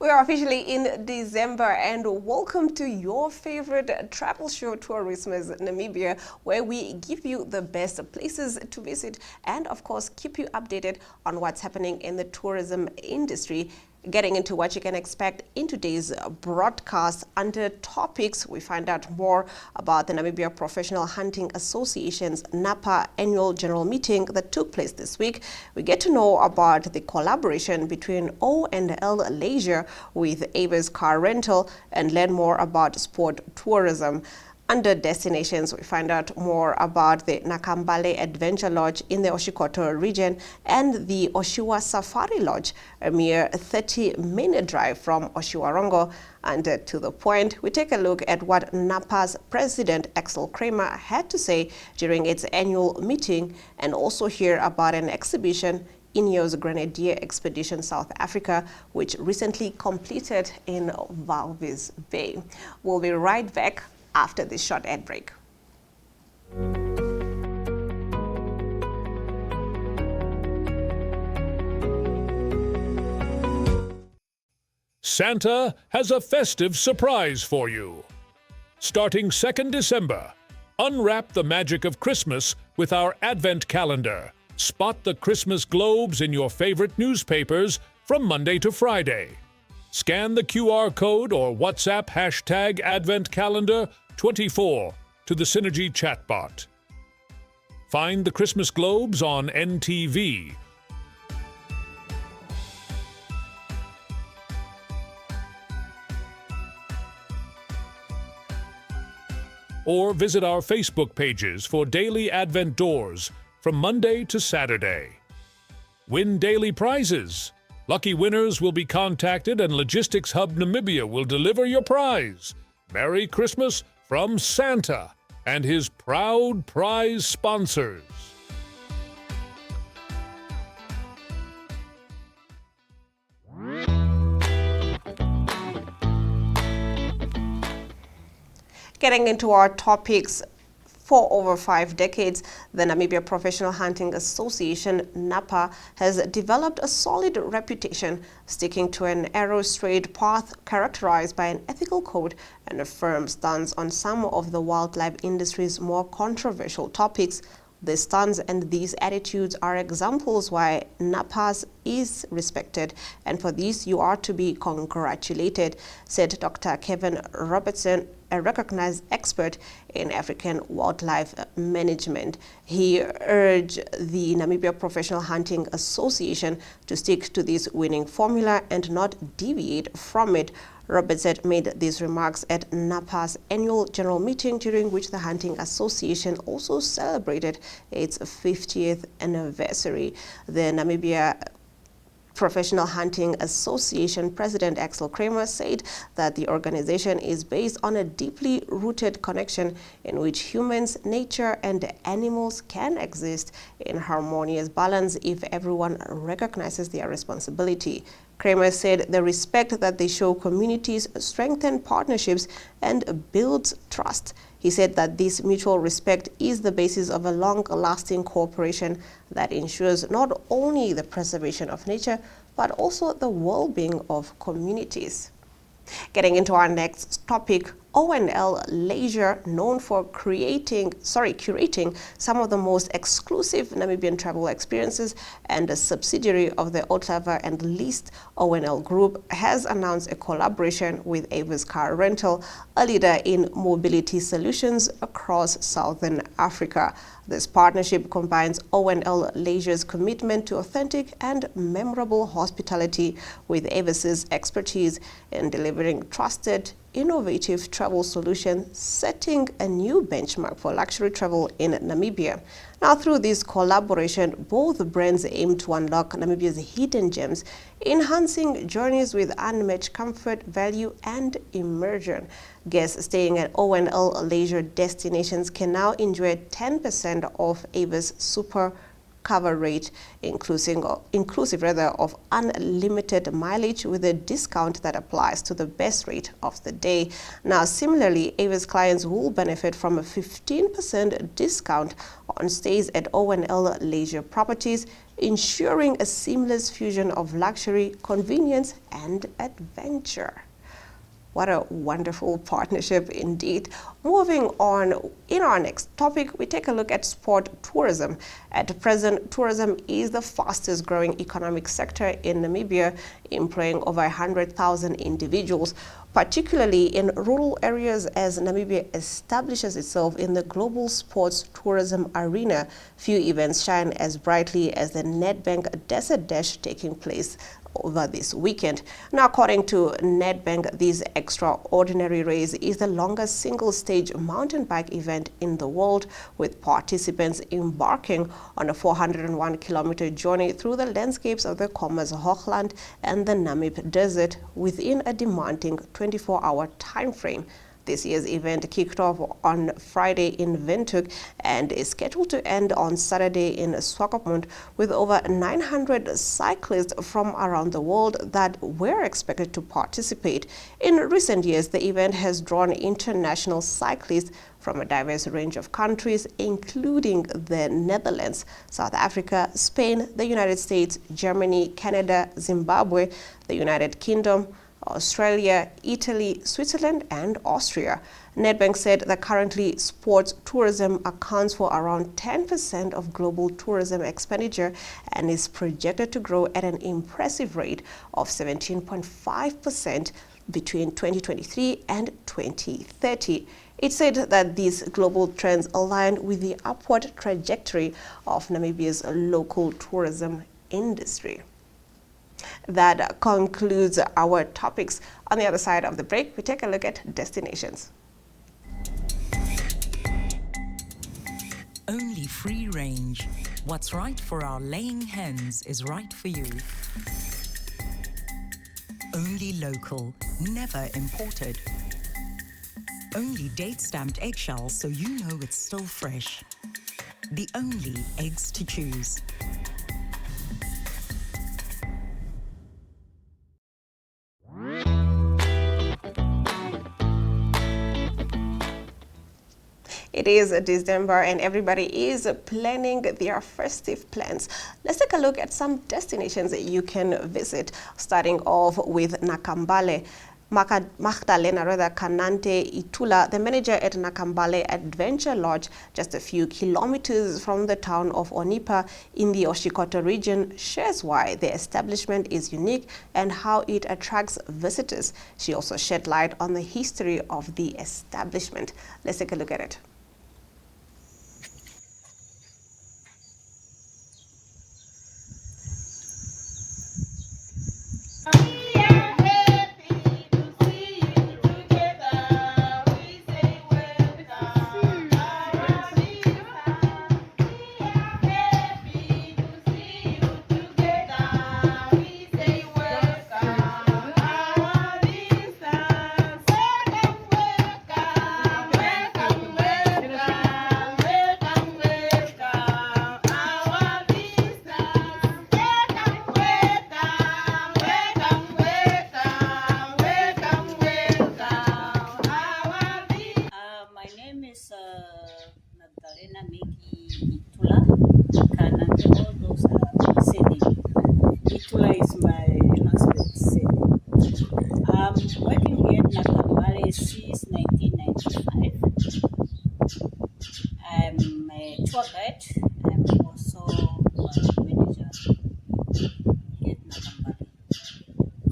We are officially in December, and welcome to your favorite travel show, Tourismus Namibia, where we give you the best places to visit and, of course, keep you updated on what's happening in the tourism industry. Getting into what you can expect in today's broadcast. Under topics, we find out more about the Namibia Professional Hunting Association's NAPHA annual general meeting that took place this week. We get to know about the collaboration between O&amp Leisure with Avis Car Rental and learn more about sport tourism. Under destinations, we find out more about the Nakambale Adventure Lodge in the Oshikoto Region and the Otjiwa Safari Lodge, a mere 30-minute drive from Oshiwarongo. And to the point, we take a look at what NAPHA's president, Axel Cramer, had to say during its annual meeting, and also hear about an exhibition, Ineos Grenadier Expedition South Africa, which recently completed in Walvis Bay. We'll be right back after this short ad break. Santa has a festive surprise for you. Starting 2nd December, unwrap the magic of Christmas with our Advent calendar. Spot the Christmas globes in your favorite newspapers from Monday to Friday. Scan the QR code or WhatsApp hashtag Advent Calendar 24 to the Synergy chatbot. Find the Christmas globes on NTV. Or visit our Facebook pages for daily Advent doors from Monday to Saturday. Win daily prizes. Lucky winners will be contacted and Logistics Hub Namibia will deliver your prize. Merry Christmas from Santa and his proud prize sponsors. Getting into our topics. For over 5 decades, the Namibia Professional Hunting Association, NAPHA, has developed a solid reputation, sticking to an narrow, straight path characterized by an ethical code and a firm stance on some of the wildlife industry's more controversial topics. This stance and these attitudes are examples why NAPHA is respected, and for this you are to be congratulated, said Dr. Kevin Robertson, a recognized expert in African wildlife management. He urged the Namibia Professional Hunting Association to stick to this winning formula and not deviate from it. Robertson made these remarks at NAPHA's annual general meeting, during which the Hunting Association also celebrated its 50th anniversary. The Namibia Professional Hunting Association President Axel Cramer said that the organization is based on a deeply rooted connection in which humans, nature, and animals can exist in harmonious balance if everyone recognizes their responsibility. Cramer said the respect that they show communities strengthen partnerships and builds trust. He said that this mutual respect is the basis of a long-lasting cooperation that ensures not only the preservation of nature, but also the well-being of communities. Getting into our next topic, O&amp Leisure, known for curating some of the most exclusive Namibian travel experiences and a subsidiary of the Otjiwa and leased O&amp Group, has announced a collaboration with Avis Car Rental, a leader in mobility solutions across Southern Africa. This partnership combines O&amp Leisure's commitment to authentic and memorable hospitality with Avis's expertise in delivering trusted, innovative travel solutions, setting a new benchmark for luxury travel in Namibia. Now, through this collaboration, both brands aim to unlock Namibia's hidden gems, enhancing journeys with unmatched comfort, value, and immersion. Guests staying at O&amp Leisure destinations can now enjoy 10% off Avis Super cover rate, inclusive rather of unlimited mileage with a discount that applies to the best rate of the day. Now, similarly, Avis clients will benefit from a 15% discount on stays at O&L leisure properties, ensuring a seamless fusion of luxury, convenience, and adventure. What a wonderful partnership indeed. Moving on, in our next topic, we take a look at sport tourism. At present, tourism is the fastest growing economic sector in Namibia, employing over 100,000 individuals, particularly in rural areas as Namibia establishes itself in the global sports tourism arena. Few events shine as brightly as the Nedbank Desert Dash taking place over this weekend. Now, according to Nedbank, this extraordinary race is the longest single-stage mountain bike event in the world, with participants embarking on a 401-kilometer journey through the landscapes of the Commerce Hoogland and the Namib Desert within a demanding 24-hour time frame. This year's event kicked off on Friday in Windhoek and is scheduled to end on Saturday in Swakopmund, with over 900 cyclists from around the world that were expected to participate. In recent years, the event has drawn international cyclists from a diverse range of countries, including the Netherlands, South Africa, Spain, the United States, Germany, Canada, Zimbabwe, the United Kingdom, Australia, Italy, Switzerland, and Austria. Nedbank said that currently sports tourism accounts for around 10% of global tourism expenditure and is projected to grow at an impressive rate of 17.5% between 2023 and 2030. It said that these global trends align with the upward trajectory of Namibia's local tourism industry. That concludes our topics. On the other side of the break, we take a look at destinations. Only free range. What's right for our laying hens is right for you. Only local, never imported. Only date-stamped eggshells so you know it's still fresh. The only eggs to choose. It is December and everybody is planning their festive plans. Let's take a look at some destinations that you can visit, starting off with Nakambale. Magdalena Kanante Itula, the manager at Nakambale Adventure Lodge, just a few kilometers from the town of Onipa in the Oshikoto region, shares why the establishment is unique and how it attracts visitors. She also shed light on the history of the establishment. Let's take a look at it.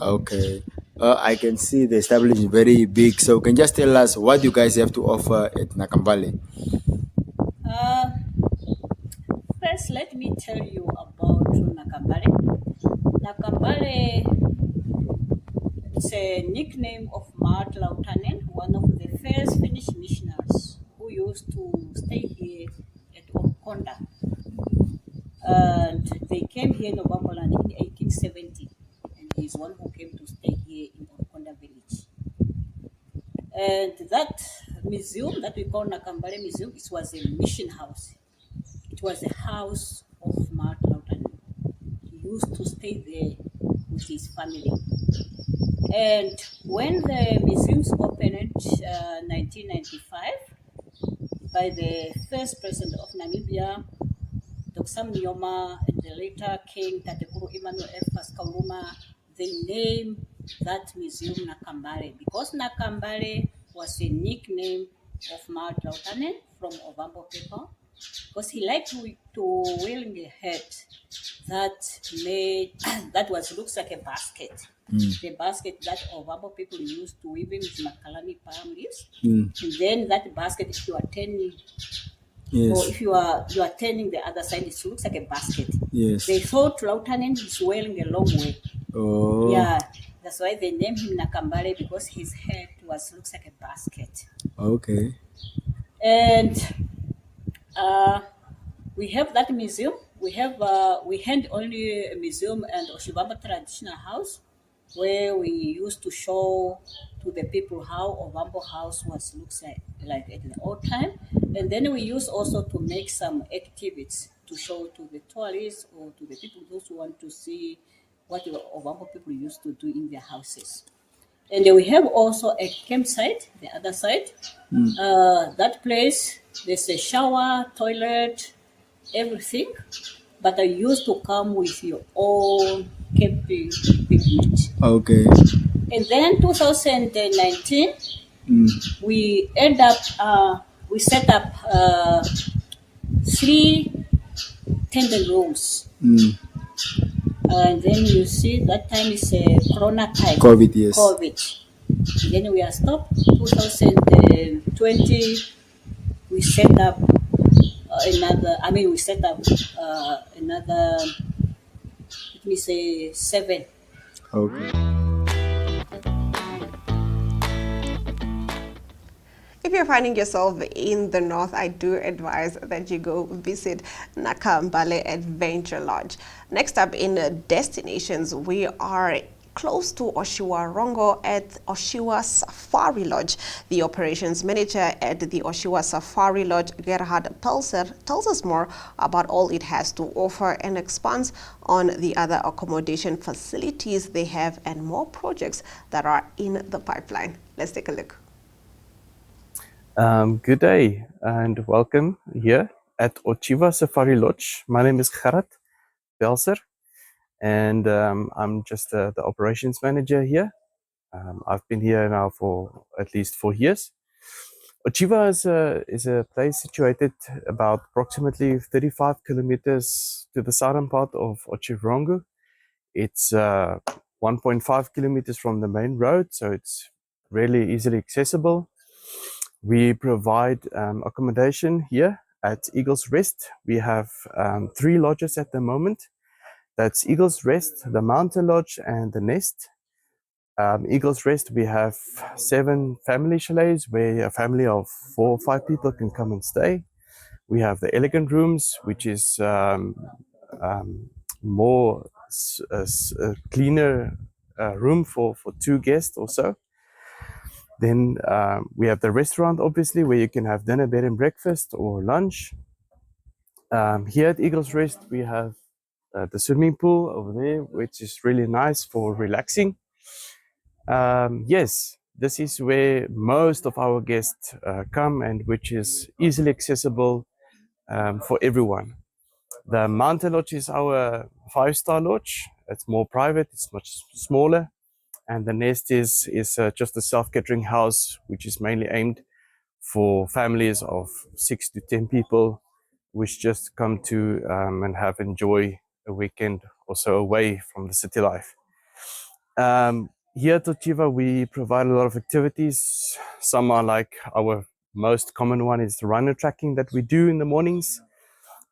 Okay. I can see the establishment is very big. So can you just tell us what you guys have to offer at Nakambale? First, let me tell you about Nakambale. Nakambale is a nickname of Mart Lautanen, one of the first Finnish missionaries who used to stay here at Okonda. And they came here in Obamboland in 1870. He's one who came to stay here in Okonda village. And that museum that we call Nakambale Museum, it was a mission house. It was a house of Martin Lautanen. He used to stay there with his family. And when the museums opened in 1995 by the first president of Namibia, Dr. Sam Nyoma, and the later King Tatekuru Emmanuel F. Pascauma, they named that museum Nakambale because Nakambale was a nickname of Mount Lautanen from Ovambo people because he liked to wearing a hat that made that was looks like a basket. The basket that Ovambo people used to weave in with Makalani palm leaves. And then that basket, if you are turning, or if you are turning the other side, it looks like a basket. Yes. They thought Lautanen is wearing a long way. Oh. Yeah, that's why they named him Nakambale because his head looks like a basket. Okay. And we have that museum. We had only a museum and Oshibamba traditional house where we used to show to the people how Ovambo house looks like at the old time. And then we used also to make some activities to show to the tourists or to the people those who want to see what the Ovambo people used to do in their houses. And then we have also a campsite, the other side. That place, there's a shower, toilet, everything. But I used to come with your own camping equipment. Okay. And then 2019, we we set up 3 tender rooms. And then you see that time is a corona time. COVID, yes. COVID. Then we are stopped. 2020, we set up another, let me say 7. Okay. If you're finding yourself in the north, I do advise that you go visit Nakambale Adventure Lodge. Next up in destinations, we are close to Oshiwarongo at Otjiwa Safari Lodge. The operations manager at the Otjiwa Safari Lodge, Gerhard Pelser, tells us more about all it has to offer and expands on the other accommodation facilities they have and more projects that are in the pipeline. Let's take a look. Good day and welcome here at Otjiwa Safari Lodge. My name is Gerhard Pelser and I'm just the operations manager here. I've been here now for at least 4 years. Otjiwa is a place situated about approximately 35 kilometers to the southern part of Otjiwarongo. It's 1.5 kilometers from the main road, so it's really easily accessible. We provide accommodation here at Eagle's Rest. We have 3 lodges at the moment. That's Eagle's Rest, the Mountain Lodge, and the Nest. Eagle's Rest, we have 7 family chalets where a family of 4 or 5 people can come and stay. We have the elegant rooms, which is more a cleaner room for 2 guests or so. Then we have the restaurant, obviously, where you can have dinner, bed and breakfast or lunch. Here at Eagle's Rest, we have the swimming pool over there, which is really nice for relaxing. Yes, this is where most of our guests come and which is easily accessible for everyone. The Mountain Lodge is our 5-star lodge. It's more private, it's much smaller. And the Nest is just a self-catering house, which is mainly aimed for families of 6 to 10 people, which just come to and enjoy a weekend or so away from the city life. Here at Otjiwa, we provide a lot of activities. Some are like our most common one is the rhino tracking that we do in the mornings,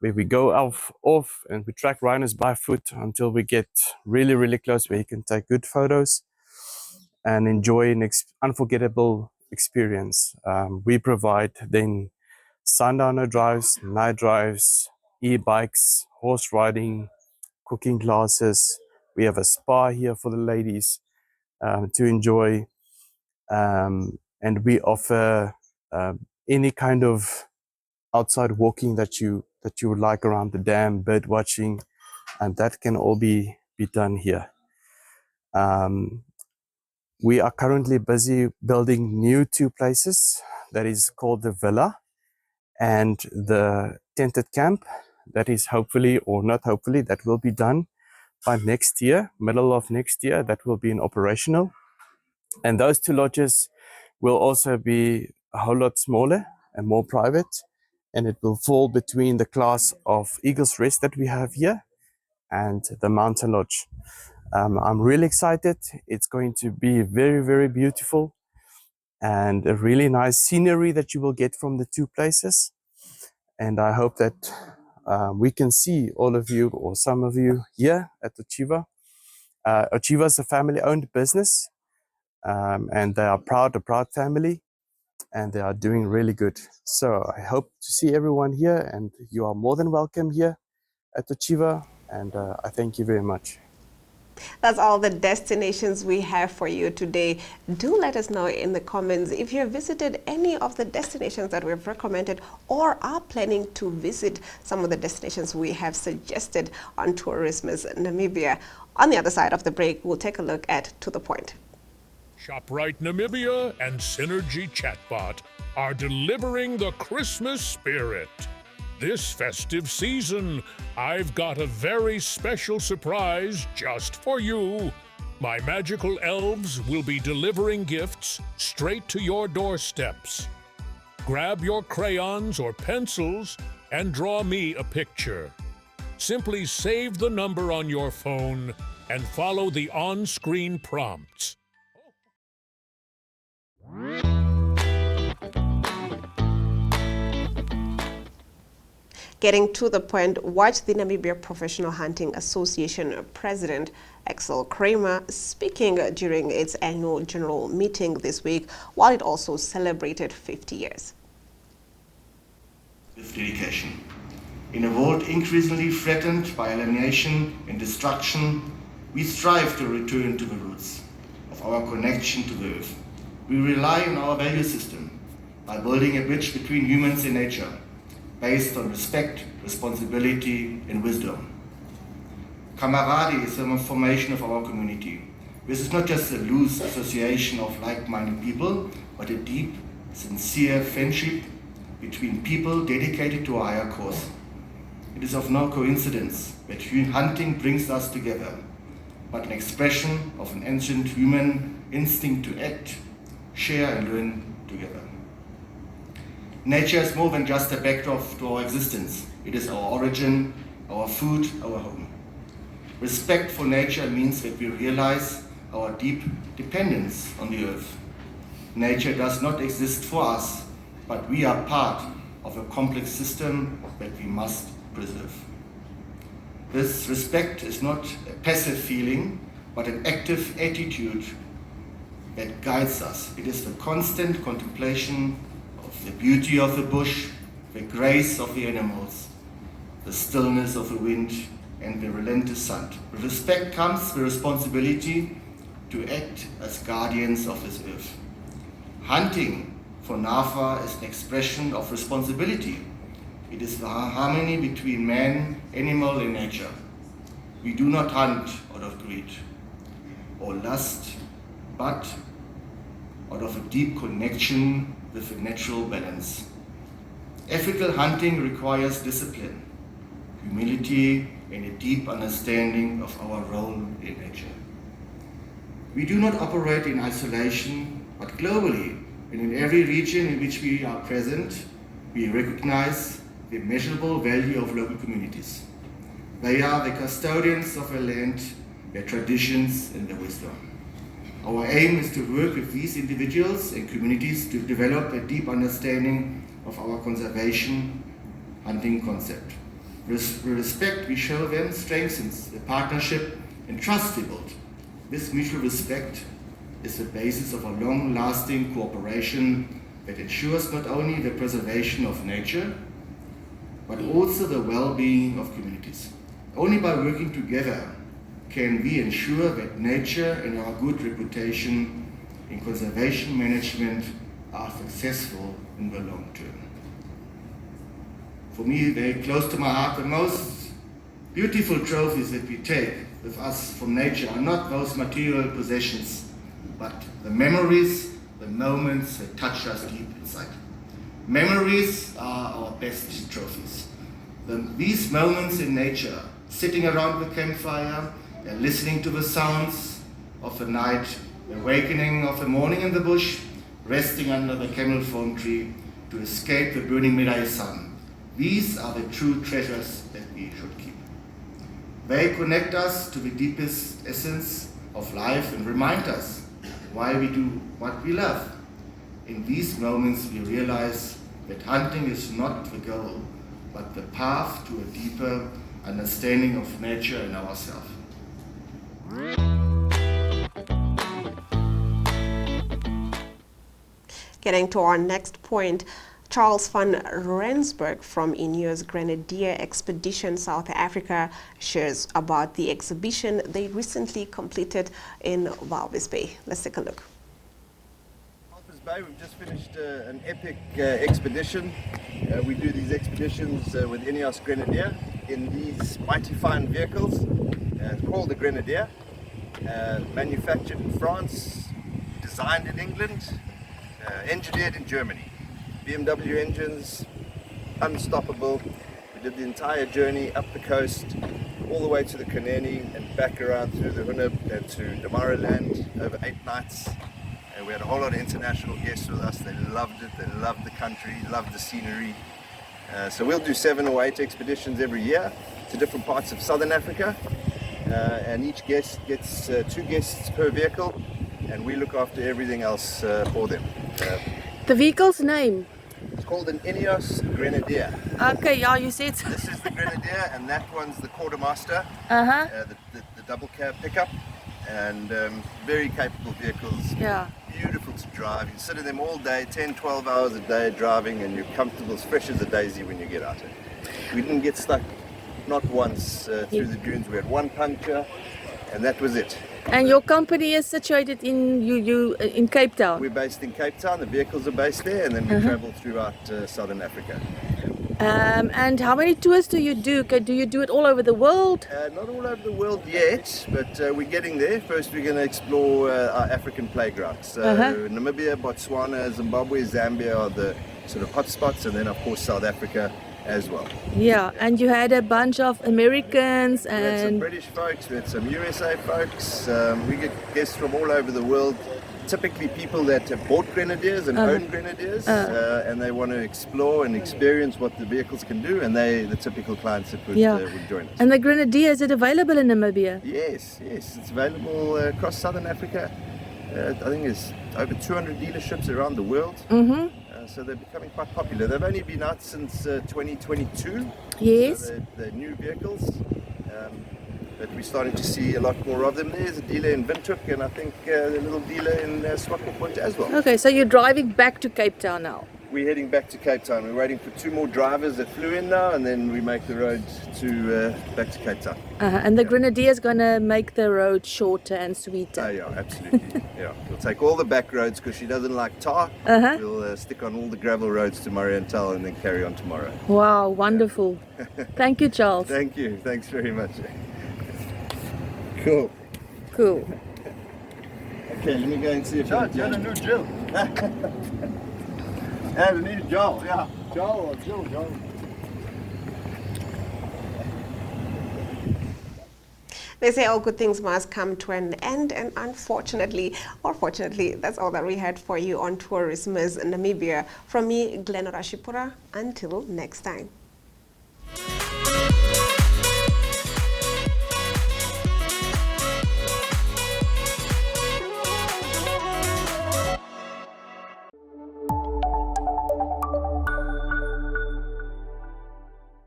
where we go off and we track rhinos by foot until we get really, really close, where you can take good photos and enjoy an unforgettable experience. We provide then sundowner drives, night drives, e-bikes, horse riding, cooking classes. We have a spa here for the ladies to enjoy. And we offer any kind of outside walking that you would like around the dam, bird watching, and that can all be done here. We are currently busy building new 2 places, that is called the villa and the tented camp. That is hopefully, or not hopefully, that will be done by next year, middle of next year, that will be in operational. And those 2 lodges will also be a whole lot smaller and more private, and it will fall between the class of Eagle's Rest that we have here and the Mountain Lodge. I'm really excited. It's going to be very, very beautiful and a really nice scenery that you will get from the 2 places. And I hope that we can see all of you or some of you here at Otjiwa. Otjiwa is a family-owned business, and they are a proud family, and they are doing really good. So I hope to see everyone here, and you are more than welcome here at Otjiwa, and I thank you very much. That's all the destinations we have for you today. Do let us know in the comments if you've visited any of the destinations that we've recommended or are planning to visit some of the destinations we have suggested on Tourismus Namibia. On the other side of the break, we'll take a look at To The Point. ShopRite Namibia and Synergy Chatbot are delivering the Christmas spirit. This festive season, I've got a very special surprise just for you. My magical elves will be delivering gifts straight to your doorsteps. Grab your crayons or pencils and draw me a picture. Simply save the number on your phone and follow the on-screen prompts. Getting to the point, watch the Namibia Professional Hunting Association President Axel Cramer speaking during its annual general meeting this week, while it also celebrated 50 years. With dedication. In a world increasingly threatened by alienation and destruction, we strive to return to the roots of our connection to the earth. We rely on our value system by building a bridge between humans and nature, based on respect, responsibility, and wisdom. Camaraderie is the formation of our community. This is not just a loose association of like-minded people, but a deep, sincere friendship between people dedicated to a higher cause. It is of no coincidence that hunting brings us together, but an expression of an ancient human instinct to act, share, and learn together. Nature is more than just a backdrop to our existence. It is our origin, our food, our home. Respect for nature means that we realize our deep dependence on the earth. Nature does not exist for us, but we are part of a complex system that we must preserve. This respect is not a passive feeling, but an active attitude that guides us. It is the constant contemplation of the beauty of the bush, the grace of the animals, the stillness of the wind, and the relentless sun. With respect comes the responsibility to act as guardians of this earth. Hunting for NAPHA is an expression of responsibility. It is the harmony between man, animal, and nature. We do not hunt out of greed or lust, but out of a deep connection with a natural balance. Ethical hunting requires discipline, humility, and a deep understanding of our role in nature. We do not operate in isolation, but globally, and in every region in which we are present, we recognize the measurable value of local communities. They are the custodians of their land, their traditions, and their wisdom. Our aim is to work with these individuals and communities to develop a deep understanding of our conservation hunting concept. The respect we show them strengthens the partnership and trust we build. This mutual respect is the basis of a long-lasting cooperation that ensures not only the preservation of nature, but also the well-being of communities. Only by working together can we ensure that nature and our good reputation in conservation management are successful in the long term. for me very close to my heart. The most beautiful trophies that we take with us from nature are not those material possessions, but the memories, the moments that touch us deep inside. Memories are our best trophies. These moments in nature, sitting around the campfire, listening to the sounds of the night, the awakening of the morning in the bush, resting under the camel thorn tree to escape the burning midday sun. These are the true treasures that we should keep. They connect us to the deepest essence of life and remind us why we do what we love. In these moments we realize that hunting is not the goal, but the path to a deeper understanding of nature and ourselves. Getting to our next point, Charles van Rensburg from Ineos Grenadier Expedition South Africa shares about the exhibition they recently completed in Walvis Bay. Let's take a look. Walvis Bay, we've just finished an epic expedition. We do these expeditions with Ineos Grenadier in these mighty fine vehicles. It's called the Grenadier, manufactured in France, designed in England, engineered in Germany. BMW engines, unstoppable. We did the entire journey up the coast, all the way to the Kaneni and back around through the Hunab and to Damaraland over 8 nights. And we had a whole lot of international guests with us. They loved it, they loved the country, loved the scenery. So we'll do 7 or 8 expeditions every year to different parts of Southern Africa. And each guest gets 2 guests per vehicle, and we look after everything else for them. The vehicle's name? It's called an Ineos Grenadier. Okay, yeah, you said. This is the Grenadier, and that one's the Quartermaster, the double cab pickup, and very capable vehicles. Yeah. Beautiful to drive. You sit in them all day, 10, 12 hours a day driving, and you're comfortable, as fresh as a daisy when you get out. We didn't get stuck, not once, through the dunes. We had one puncture, and that was it. And your company is situated in Cape Town? We're based in Cape Town, the vehicles are based there, and then we travel throughout Southern Africa. And how many tours do you do? Do you do it all over the world? Not all over the world yet, but we're getting there. First we're going to explore our African playgrounds. So Namibia, Botswana, Zimbabwe, Zambia are the sort of hotspots, and then of course South Africa as well. Yeah, and you had a bunch of Americans and... We had some British folks, we had some USA folks, we get guests from all over the world, typically people that have bought Grenadiers and own Grenadiers, and they want to explore and experience what the vehicles can do, and the typical clients that would join us. And the Grenadier, is it available in Namibia? Yes, it's available across Southern Africa. I think there's over 200 dealerships around the world. So they're becoming quite popular. They've only been out since 2022. Yes. So they're new vehicles, but we're starting to see a lot more of them. There's a dealer in Windhoek, and I think a little dealer in Swakopmund as well. Okay, so you're driving back to Cape Town now? We're heading back to Cape Town. We're waiting for 2 more drivers that flew in now, and then we make the road to back to Cape Town. And the Grenadier is going to make the road shorter and sweeter. Yeah, absolutely. We'll take all the back roads because she doesn't like tar. We'll stick on all the gravel roads to Mariental and then carry on tomorrow. Wow, wonderful. Thank you, Charles. Thank you. Thanks very much. Cool. Cool. Okay, let me go and see if Charles, you had a new drill. Yeah, the new Joe, yeah. Joe. They say all good things must come to an end, and unfortunately, or fortunately, that's all that we had for you on Tourismus Namibia. From me, Glenn Orashipura, until next time.